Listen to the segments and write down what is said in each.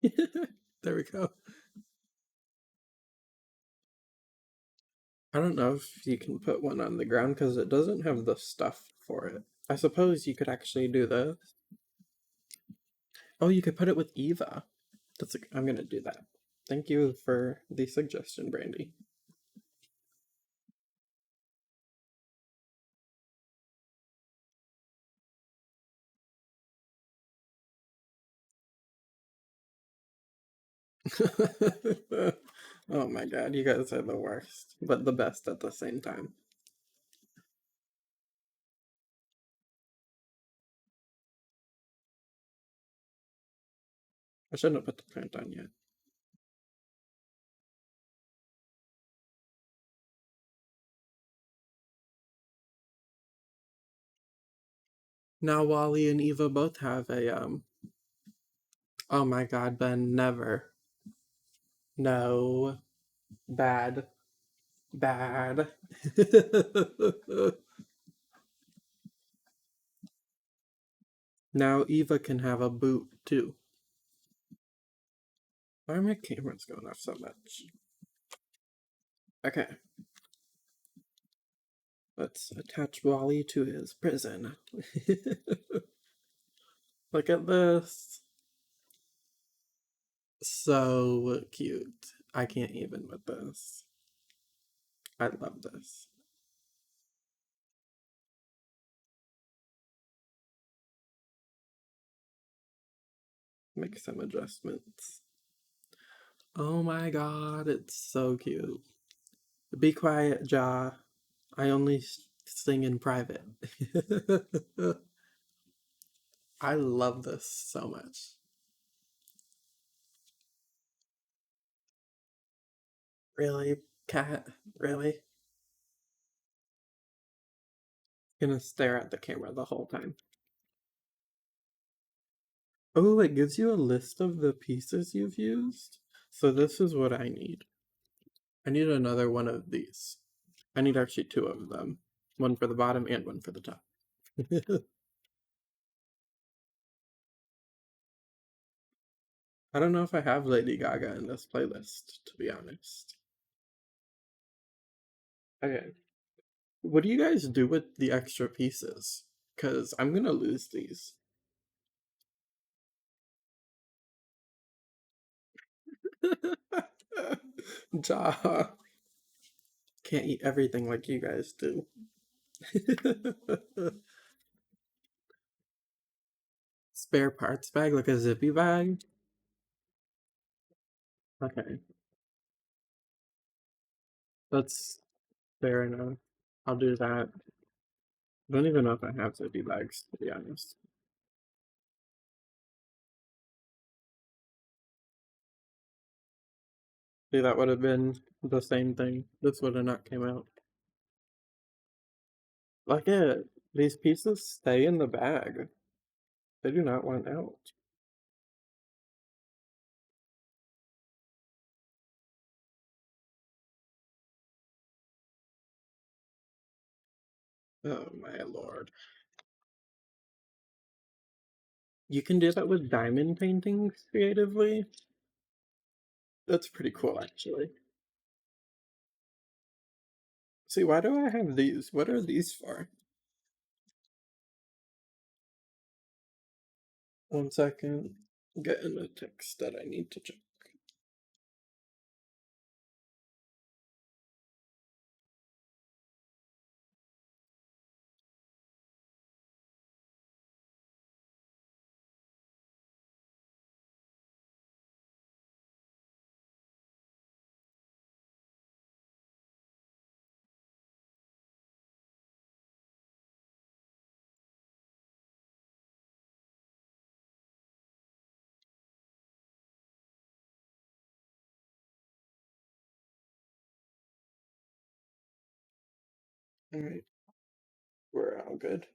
There we go. I don't know if you can put one on the ground because it doesn't have the stuff for it. I suppose you could actually do this. Oh, you could put it with Eva. I'm gonna do that. Thank you for the suggestion, Brandy. Oh my god, you guys are the worst, but the best at the same time. I shouldn't have put the plant on yet. Now Wally and Eva both have a oh my god, Ben, never. No. Bad. Bad. Now Eva can have a boot too. Why are my cameras going off so much? Okay. Let's attach Wally to his prison. Look at this. So cute. I can't even with this. I love this. Make some adjustments. Oh my god, it's so cute. Be quiet, Ja. I only sing in private. I love this so much. Really, cat? Really? Gonna stare at the camera the whole time. Oh, it gives you a list of the pieces you've used. So this is what I need. I need another one of these. I need actually two of them. One for the bottom and one for the top. I don't know if I have Lady Gaga in this playlist, to be honest. Okay. What do you guys do with the extra pieces? Because I'm gonna lose these. Ja. Can't eat everything like you guys do. Spare parts bag, like a zippy bag? Okay. That's fair enough. I'll do that. I don't even know if I have zippy bags, to be honest. See, that would have been the same thing. This would have not came out. Look at it. These pieces stay in the bag. They do not want out. Oh my lord. You can do that with diamond paintings creatively? That's pretty cool, actually. See, why do I have these? What are these for? One second. Getting a text that I need to check. Alright, we're all good.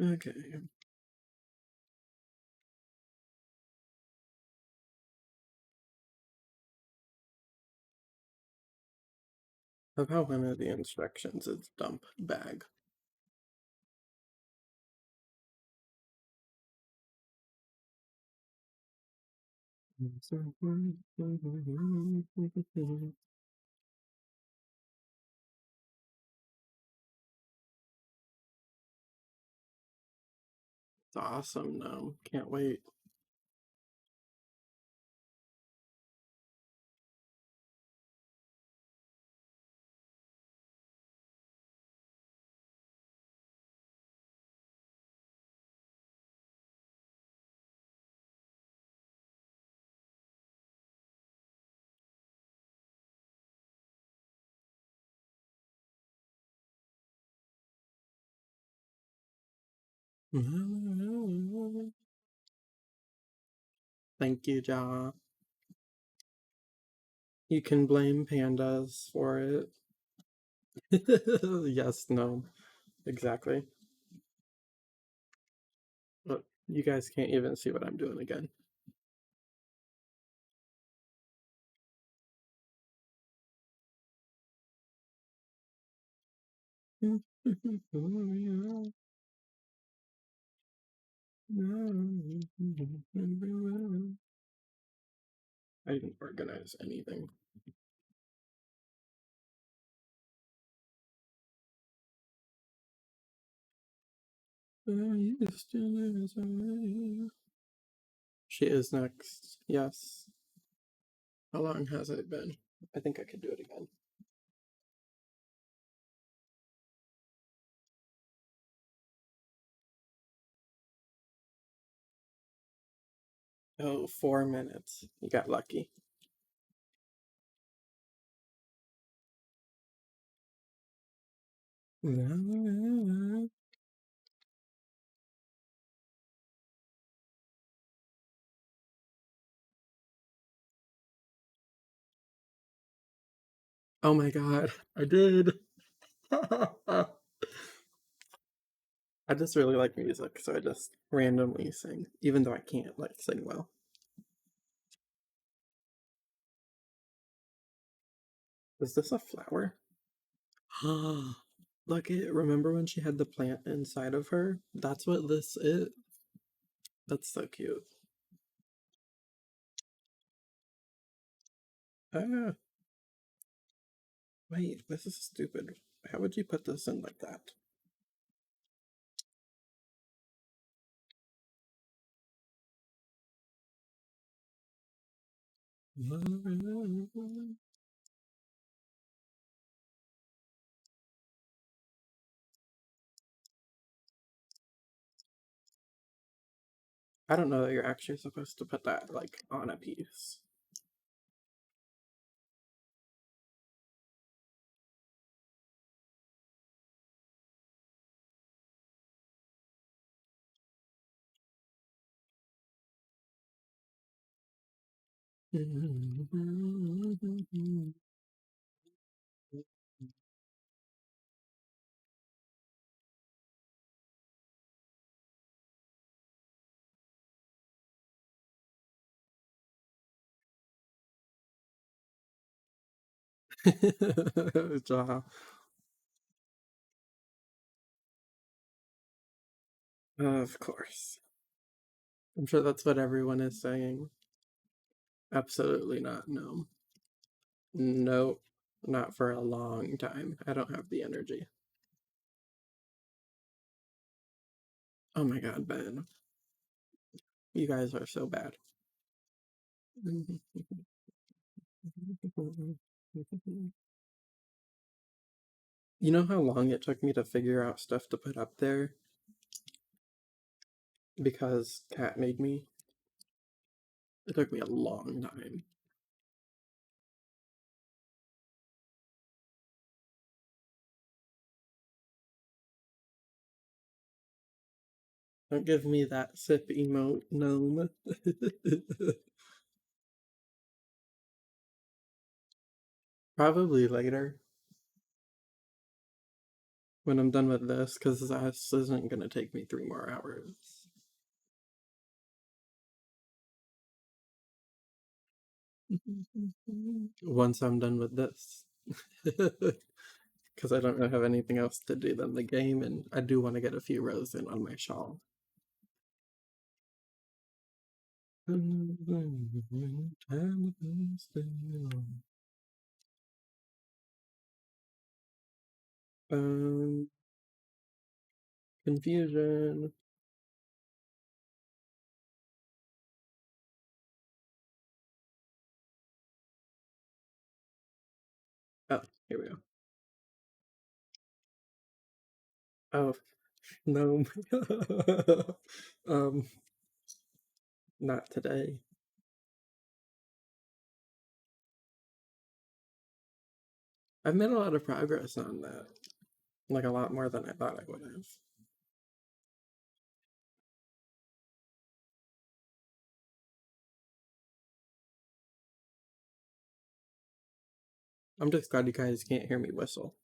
Okay. How one of the instructions is dump bag. It's awesome now. Can't wait. Thank you, Ja. You can blame pandas for it. Yes, no, exactly. But you guys can't even see what I'm doing again. I didn't organize anything. She is next. Yes. How long has it been? I think I could do it again. Oh, 4 minutes. You got lucky. Oh my god, I did. I just really like music, so I just randomly sing, even though I can't like sing well. Is this a flower? Look it. Remember when she had the plant inside of her? That's what this is. That's so cute. Ah, wait, this is stupid. How would you put this in like that? I don't know that you're actually supposed to put that like on a piece. Ja. Of course. I'm sure that's what everyone is saying. Absolutely not. No. Nope. Not for a long time. I don't have the energy. Oh my god, Ben. You guys are so bad. You know how long it took me to figure out stuff to put up there? Because Cat made me? It took me a long time. Don't give me that sip emote, gnome. Probably later when I'm done with this, because this isn't going to take me 3 more hours. Once I'm done with this. Because I don't really have anything else to do than the game, and I do want to get a few rows in on my shawl. Um, confusion. Oh, here we go. Oh, no. um, not today. I've made a lot of progress on that. Like a lot more than I thought I would have. I'm just glad you guys can't hear me whistle.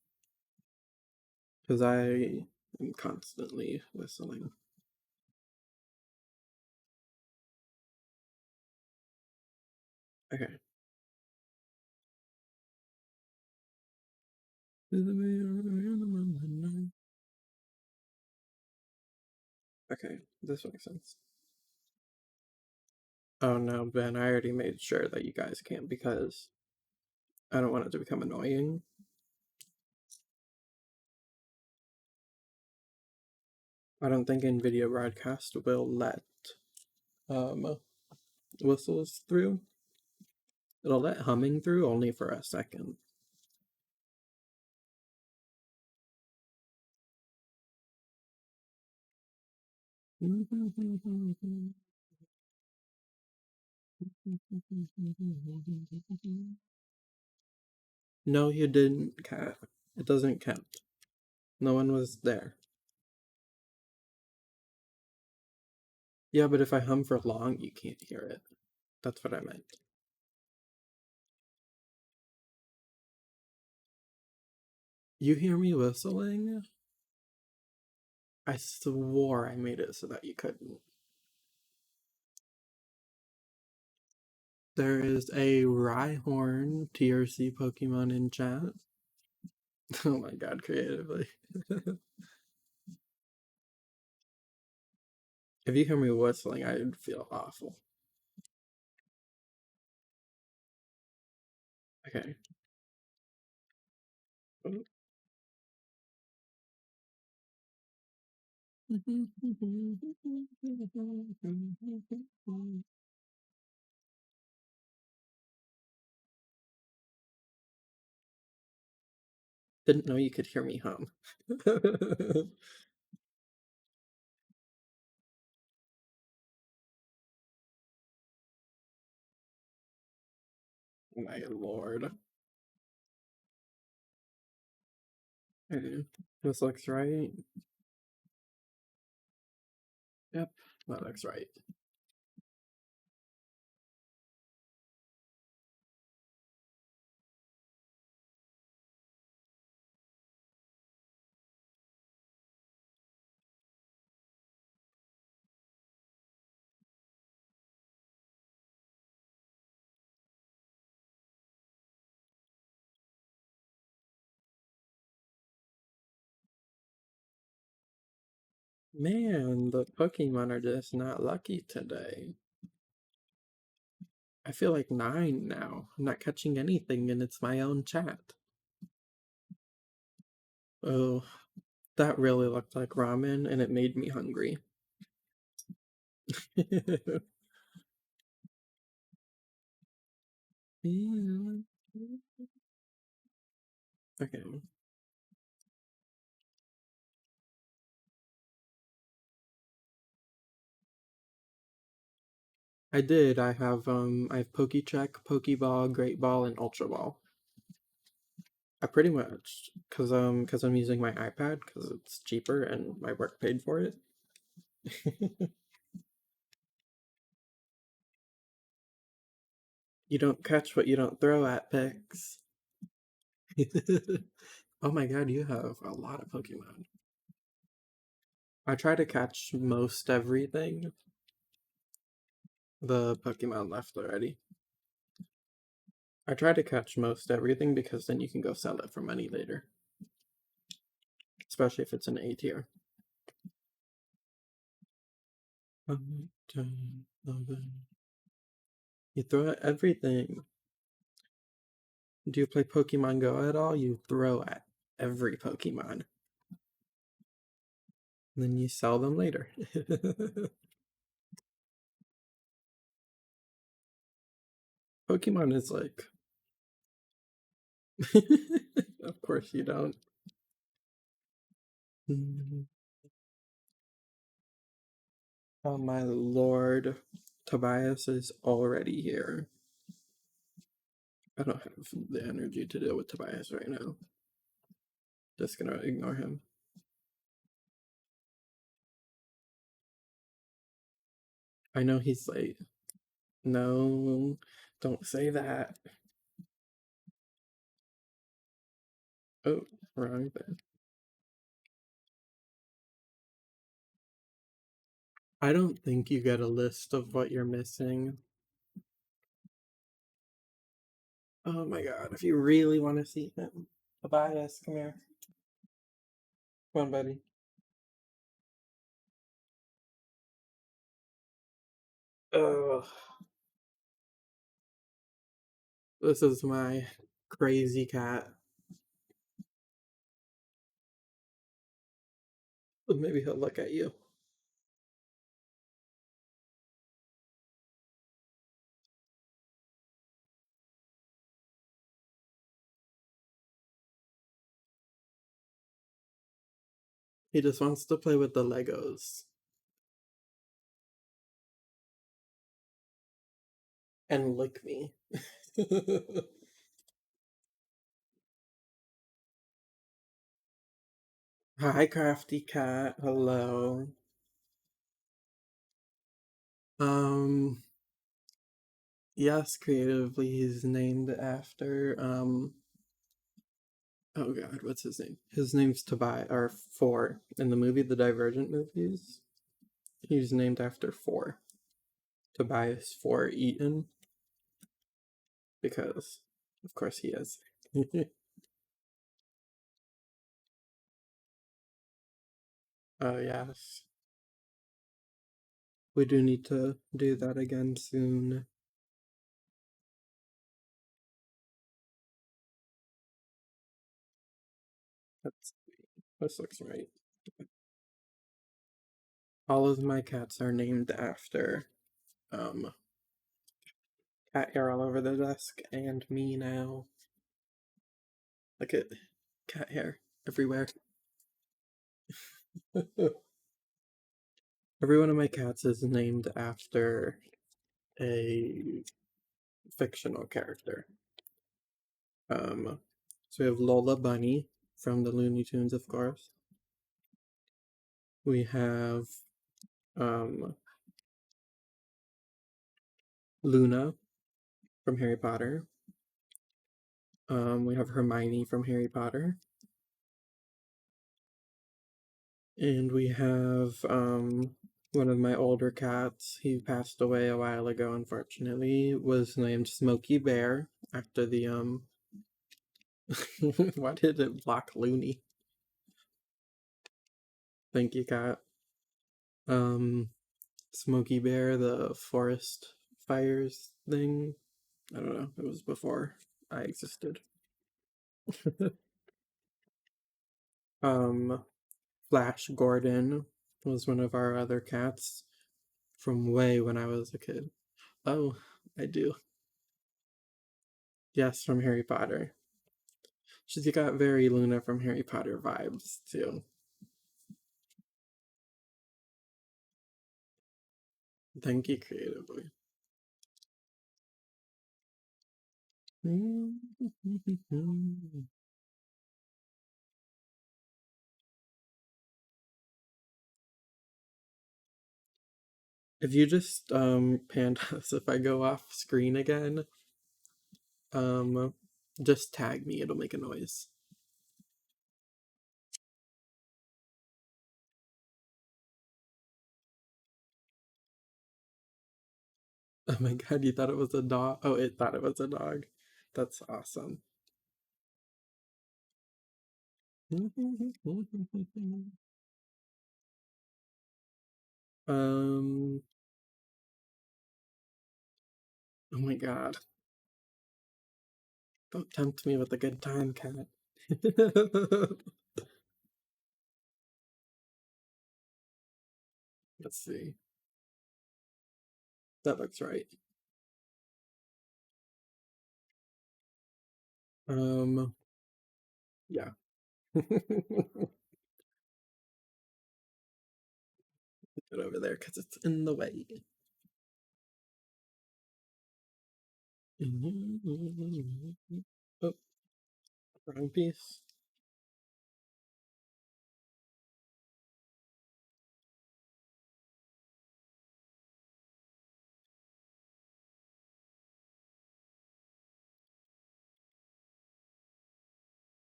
Because I am constantly whistling. Okay. Okay, this makes sense. Oh no, Ben, I already made sure that you guys can't because I don't want it to become annoying. I don't think in video broadcast will let um whistles through. It'll let humming through only for a second. No, you didn't, Cat. It doesn't count. No one was there. Yeah, but if I hum for long, you can't hear it. That's what I meant. You hear me whistling? I swore I made it so that you couldn't. There is a Rhyhorn TRC Pokemon in chat. Oh my god, creatively. If you hear me whistling, I'd feel awful. Okay. Didn't know you could hear me hum. My lord. Okay. This looks right. Yep, that looks right. Man, the Pokemon are just not lucky today. I feel like 9 now. I'm not catching anything, and it's my own chat. Oh, that really looked like ramen, and it made me hungry. Okay. I did. I have Pokecheck, Pokeball, Great Ball, and Ultra Ball. I pretty much cause I'm using my iPad because it's cheaper and my work paid for it. You don't catch what you don't throw at, Pix. Oh my god, you have a lot of Pokemon. I try to catch most everything. The Pokemon left already. I try to catch most everything because then you can go sell it for money later. Especially if it's an A tier. You throw at everything. Do you play Pokemon Go at all? You throw at every Pokemon. And then you sell them later. Pokemon is like. Of course you don't. Oh my lord. Tobias is already here. I don't have the energy to deal with Tobias right now. Just gonna ignore him. I know he's late. No, don't say that. Oh, wrong thing. I don't think you get a list of what you're missing. Oh my god, if you really want to see him. Tobias, come here. Come on, buddy. Ugh. This is my crazy cat. Maybe he'll look at you. He just wants to play with the Legos. And lick me. Hi, crafty cat. Hello. Um, yes, creatively he's named after oh god, what's his name? His name's Tobias or Four. In the movie The Divergent movies, he's named after Four. Tobias Four Eaton. Because of course he is. Oh yes. We do need to do that again soon. That's this looks right. All of my cats are named after um cat hair all over the desk and me now. Look at cat hair everywhere. Every one of my cats is named after a fictional character. So we have Lola Bunny from the Looney Tunes, of course. We have um Luna from Harry Potter. We have Hermione from Harry Potter. And we have one of my older cats. He passed away a while ago, unfortunately. Was named Smokey Bear after the why did it block Looney? Thank you, cat. Um Smokey Bear, the forest fires thing. I don't know. It was before I existed. um Flash Gordon was one of our other cats from way when I was a kid. Oh, I do. Yes, from Harry Potter. She's got very Luna from Harry Potter vibes too. Thank you creatively. If you just pandas, if I go off screen again, um just tag me, it'll make a noise. Oh my god, you thought it was a dog? Oh, it thought it was a dog. That's awesome. um Oh my god. Don't tempt me with a good time, cat. Let's see. That looks right. Yeah. Put it over there because it's in the way. Oh, wrong piece.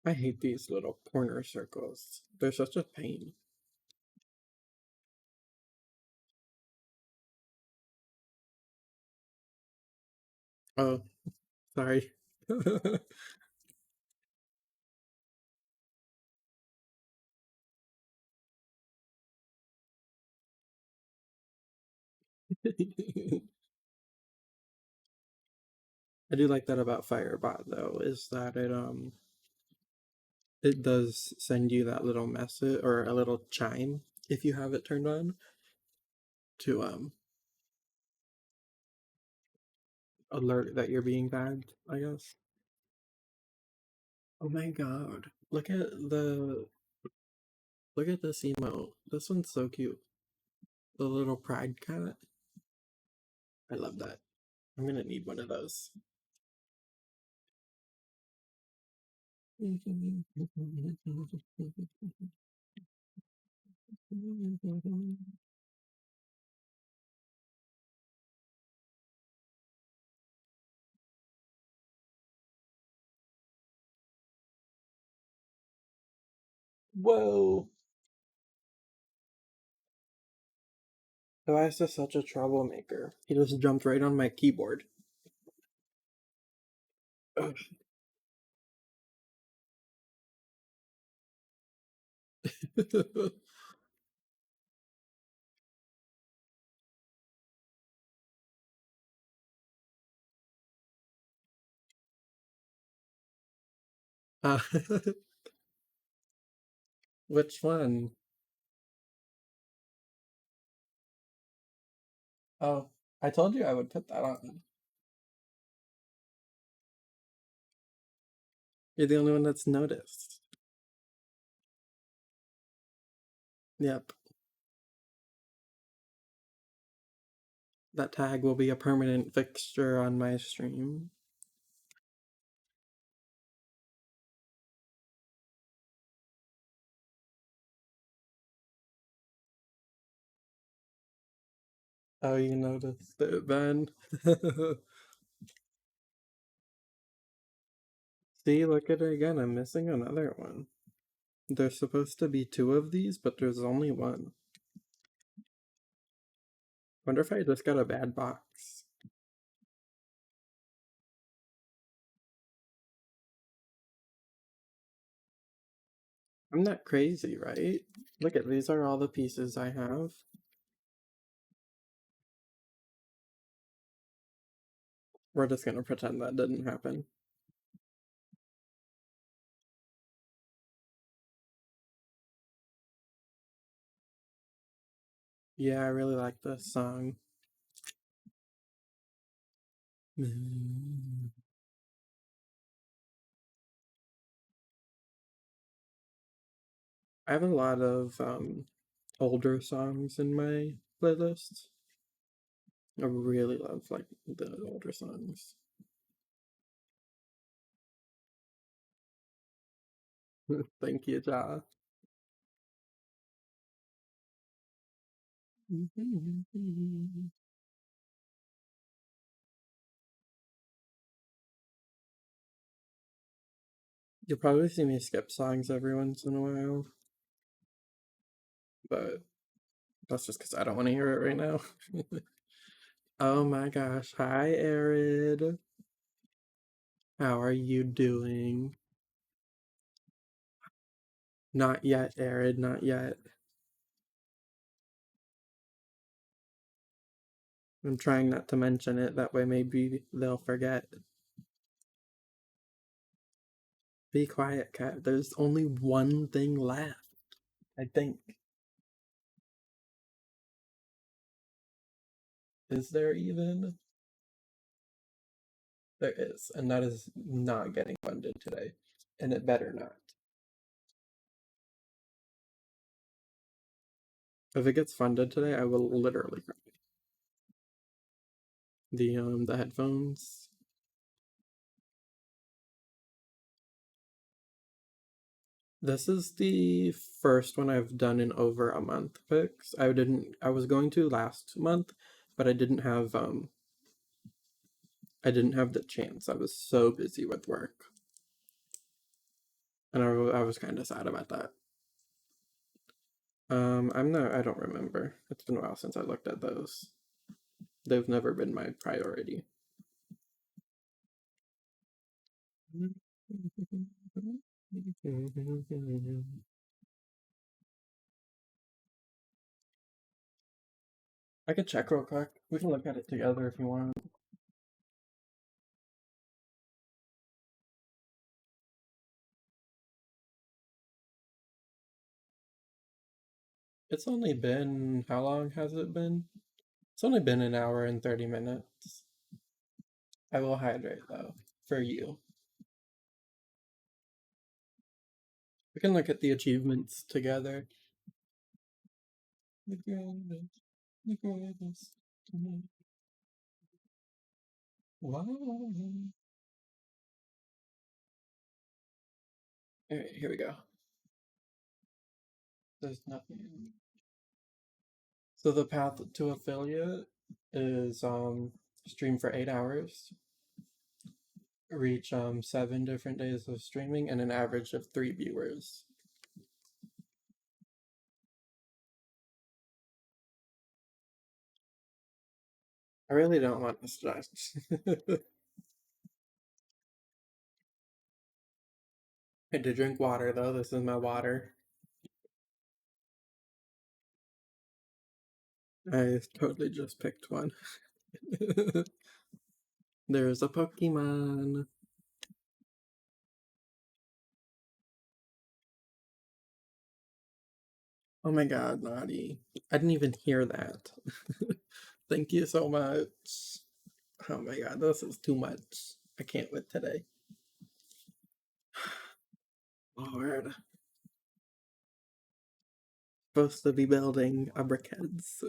I hate these little corner circles. They're such a pain. Oh, sorry. I do like that about Firebot though, is that it does send you that little message or a little chime if you have it turned on to alert that you're being tagged, I guess. Oh my god. Look at this emote. This one's so cute. The little pride cat. I love that. I'm gonna need one of those. Whoa. Why is this such a troublemaker? He just jumped right on my keyboard. Ugh. uh, which one? Oh, I told you I would put that on. You're the only one that's noticed. Yep. That tag will be a permanent fixture on my stream. Oh, you noticed it, Ben. See, look at it again. I'm missing another one. There's supposed to be two of these, but there's only one. Wonder if I just got a bad box. I'm not crazy, right? Look at these are all the pieces I have. We're just gonna pretend that didn't happen. Yeah, I really like this song. I have a lot of older songs in my playlist. I really love like the older songs. Thank you, Ja. You'll probably see me skip songs every once in a while, but that's just because I don't want to hear it right now. Oh my gosh. Hi, Arid. How are you doing? Not yet, Arid, not yet. I'm trying not to mention it, that way maybe they'll forget. Be quiet, cat. There's only one thing left, I think. Is there even? There is, and that is not getting funded today. And it better not. If it gets funded today, I will literally cry. The headphones. This is the first one I've done in over a month fix. I was going to last month, but I didn't have the chance. I was so busy with work. And I was kind of sad about that. I don't remember. It's been a while since I looked at those. They've never been my priority. I could check real quick. We can look at it together if you want. It's only been, how long has it been? It's only been an hour and 30 minutes. I will hydrate though, for you. We can look at the achievements together. The greatest, the greatest. Wow. Alright, here we go. There's nothing. So the path to affiliate is stream for 8 hours, reach 7 different days of streaming, and an average of 3 viewers. I really don't want to stretch. I did drink water though. This is my water. I totally just picked one. There's a Pokemon. Oh my god, Naughty. I didn't even hear that. Thank you so much. Oh my god, this is too much. I can't with today. Lord. Supposed to be building a brickheads.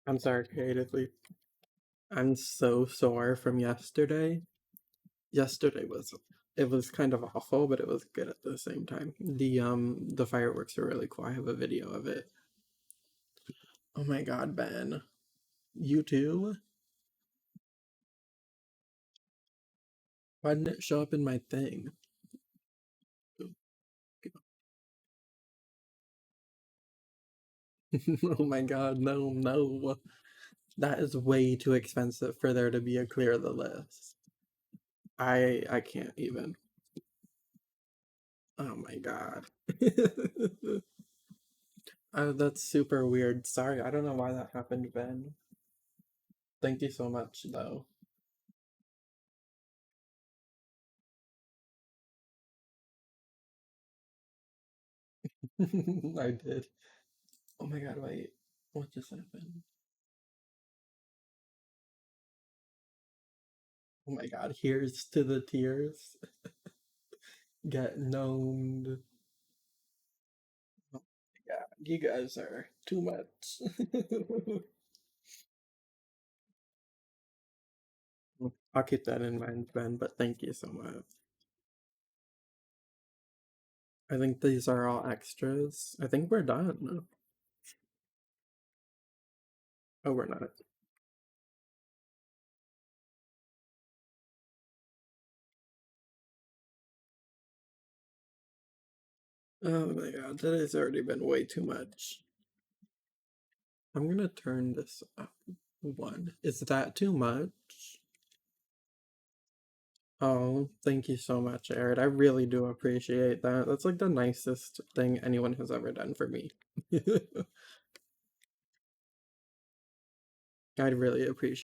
I'm sorry, creatively. I'm so sore from yesterday. Yesterday was it was kind of awful, but it was good at the same time. The fireworks are really cool. I have a video of it. Oh my god, Ben. You too? Why didn't it show up in my thing? Oh my god, no, no. That is way too expensive for there to be a clear the list. I can't even. Oh my god. That's super weird. Sorry, I don't know why that happened, Ben. Thank you so much, though. I did. Oh my god, wait. What just happened? Oh my god, here's to the tears. Get gnomed. Oh my god, you guys are too much. I'll keep that in mind, Ben, but thank you so much. I think these are all extras. I think we're done. Oh, we're not. Oh my god, today's already been way too much. I'm gonna turn this up one. Is that too much? Oh, thank you so much, Jared. I really do appreciate that. That's like the nicest thing anyone has ever done for me. I'd really appreciate